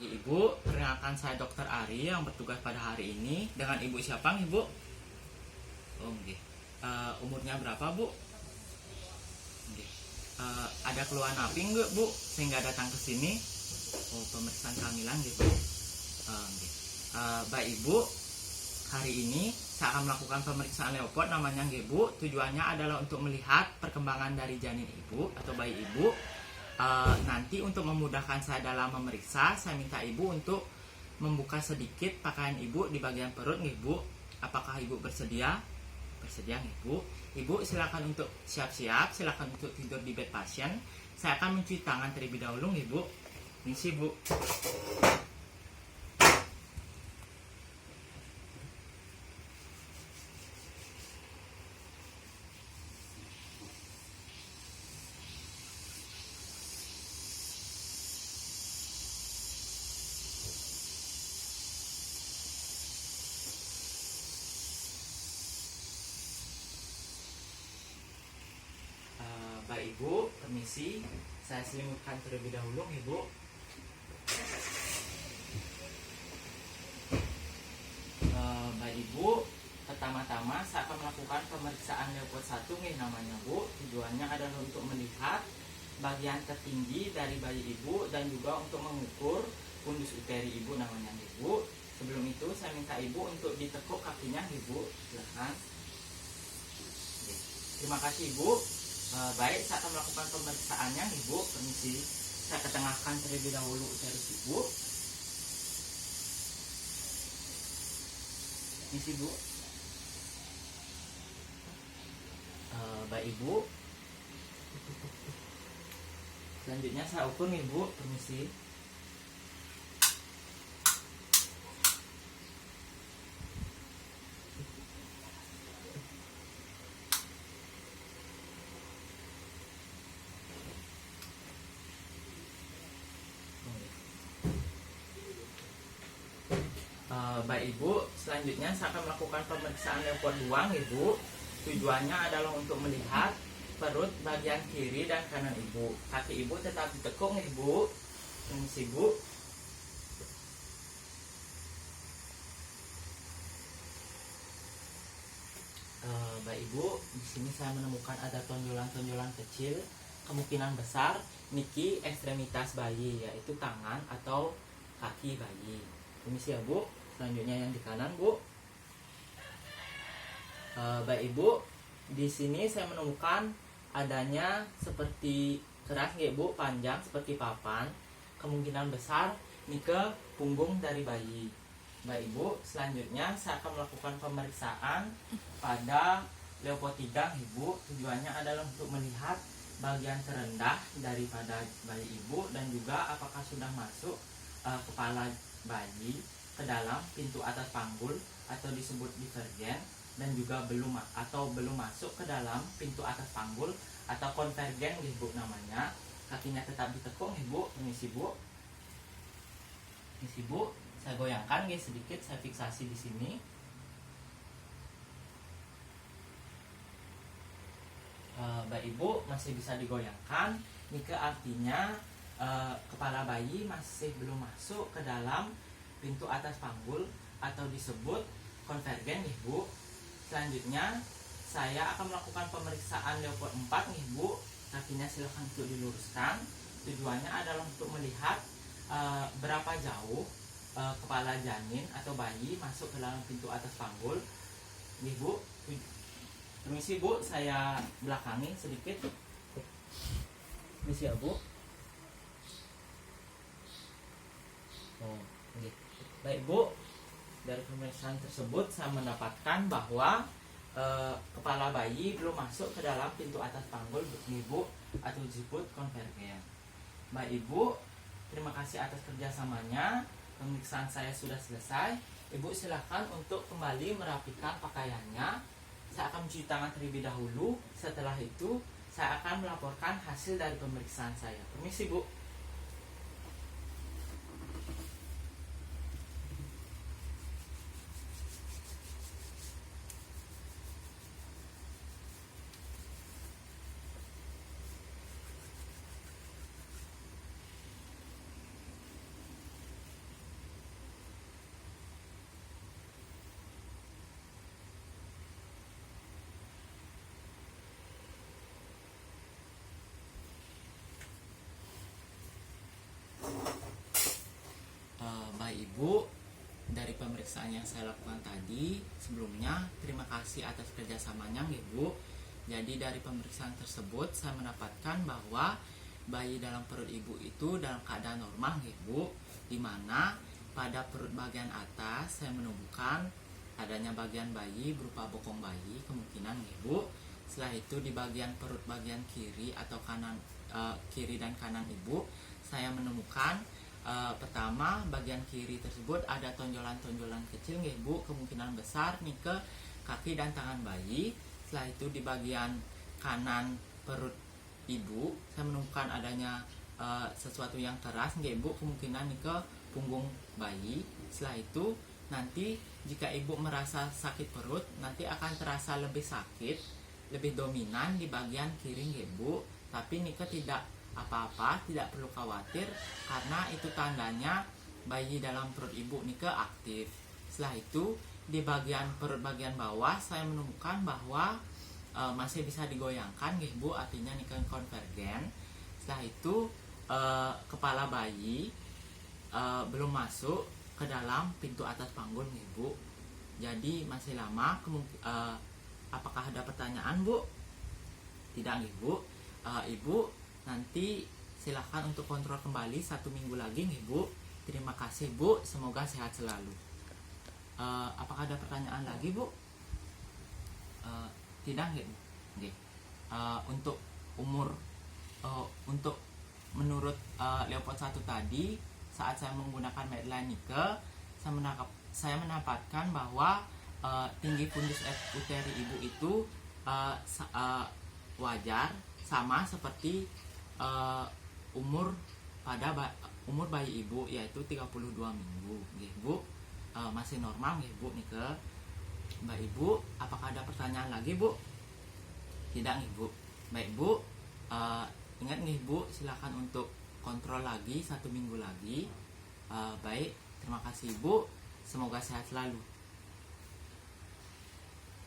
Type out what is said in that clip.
pagi Ibu, perkenalkan saya Dr. Ari yang bertugas pada hari ini. Dengan Ibu siapa Ibu? Oh, okay. Umurnya berapa Bu? Okay. Ada keluhan apa enggak Bu sehingga datang ke sini? Oh, pemeriksaan kehamilan gitu. Okay. Baik Ibu, hari ini saya akan melakukan pemeriksaan leopard namanya Bu. Tujuannya adalah untuk melihat perkembangan dari janin Ibu atau bayi Ibu. Nanti untuk memudahkan saya dalam memeriksa, saya minta Ibu untuk membuka sedikit pakaian Ibu di bagian perut Bu. Apakah Ibu bersedia? Bersedia Bu. Ibu silakan untuk siap-siap, silakan untuk tidur di bed pasien. Saya akan mencuci tangan terlebih dahulu Bu. Misi Bu. Baik Ibu, permisi, saya selimutkan terlebih dahulu Ibu. Baik Ibu, pertama-tama saya akan melakukan pemeriksaan leopard 1 namanya Bu. Tujuannya adalah untuk melihat bagian tertinggi dari bayi Ibu dan juga untuk mengukur fundus uteri Ibu namanya Ibu. Sebelum itu saya minta Ibu untuk ditekuk kakinya Ibu, silakan. Terima kasih Ibu. Baik, saya akan melakukan pemeriksaannya Ibu. Permisi, saya ketengahkan terlebih dahulu uterus Ibu. Misi Bu. Baik Ibu. Selanjutnya saya ukur Ibu. Permisi. Baik Ibu, selanjutnya saya akan melakukan pemeriksaan leopard 2 Ibu. Tujuannya adalah untuk melihat perut bagian kiri dan kanan Ibu. Kaki Ibu tetap ditekuk Ibu. Permisi Bu. Baik Ibu, di sini saya menemukan ada tonjolan-tonjolan kecil. Kemungkinan besar niki ekstremitas bayi, yaitu tangan atau kaki bayi. Permisi ya Bu. Selanjutnya yang di kanan Bu. Baik Ibu, di sini saya menemukan adanya seperti keras Bu, panjang seperti papan. Kemungkinan besar ini ke punggung dari bayi. Baik Ibu, selanjutnya saya akan melakukan pemeriksaan pada leopard 3 Ibu. Tujuannya adalah untuk melihat bagian terendah daripada bayi Ibu dan juga apakah sudah masuk kepala bayi ke dalam pintu atas panggul atau disebut divergen, dan juga belum masuk ke dalam pintu atas panggul atau konvergen Ibu namanya. Kakinya tetap ditekuk Ibu. Permisi Bu. Permisi Bu. Saya goyangkan sedikit, saya fiksasi di sini. Baik Ibu, masih bisa digoyangkan. Ini artinya kepala bayi masih belum masuk ke dalam pintu atas panggul atau disebut konvergen Ibu. Selanjutnya saya akan melakukan pemeriksaan leopard 4 Bu. Kakinya silahkan untuk diluruskan. Tujuannya adalah untuk melihat berapa jauh kepala janin atau bayi masuk ke dalam pintu atas panggul Bu. Permisi Bu, saya belakangi sedikit. Permisi ya Bu. Oh, okay. Baik Bu, dari pemeriksaan tersebut saya mendapatkan bahwa kepala bayi belum masuk ke dalam pintu atas panggul Ibu atau disebut konvergen. Baik Ibu, terima kasih atas kerjasamanya. Pemeriksaan saya sudah selesai. Ibu silakan untuk kembali merapikan pakaiannya. Saya akan mencuci tangan terlebih dahulu. Setelah itu saya akan melaporkan hasil dari pemeriksaan saya. Permisi Bu. Baik Ibu, dari pemeriksaan yang saya lakukan tadi sebelumnya, terima kasih atas kerjasamanya Ibu. Jadi dari pemeriksaan tersebut saya mendapatkan bahwa bayi dalam perut ibu itu dalam keadaan normal Ibu, dimana pada perut bagian atas saya menemukan adanya bagian bayi berupa bokong bayi kemungkinan Ibu. Setelah itu di bagian perut bagian kiri atau kanan, kiri dan kanan ibu, saya menemukan pertama bagian kiri tersebut ada tonjolan-tonjolan kecil Ibu, kemungkinan besar nih ke kaki dan tangan bayi. Setelah itu di bagian kanan perut ibu saya menemukan adanya sesuatu yang keras Ibu, kemungkinan nih ke punggung bayi. Setelah itu nanti jika ibu merasa sakit perut, nanti akan terasa lebih sakit, lebih dominan di bagian kiri Ibu. Tapi Nike tidak apa-apa, tidak perlu khawatir karena itu tandanya bayi dalam perut ibu Nike aktif. Setelah itu di bagian perut bagian bawah saya menemukan bahwa masih bisa digoyangkan Ibu, artinya Nike konvergen. Setelah itu kepala bayi belum masuk ke dalam pintu atas panggul Ibu. Jadi masih lama. Apakah ada pertanyaan Bu? Tidak Ibu. Ibu nanti silahkan untuk kontrol kembali 1 minggu lagi Ibu. Terima kasih Bu, semoga sehat selalu. Apakah ada pertanyaan lagi Bu? Tidak Ibu. Untuk umur, untuk menurut Leopold 1 tadi, saat saya menggunakan Medline Nike, saya mendapatkan bahwa tinggi fundus uteri ibu itu wajar, sama seperti umur bayi ibu, yaitu 32 minggu Bu. Masih normal Bu Nike. Mbak Ibu, apakah ada pertanyaan lagi Bu? Tidak Ibu. Baik Bu, ingat Bu, silakan untuk kontrol lagi 1 minggu lagi. Baik, terima kasih Ibu, semoga sehat selalu.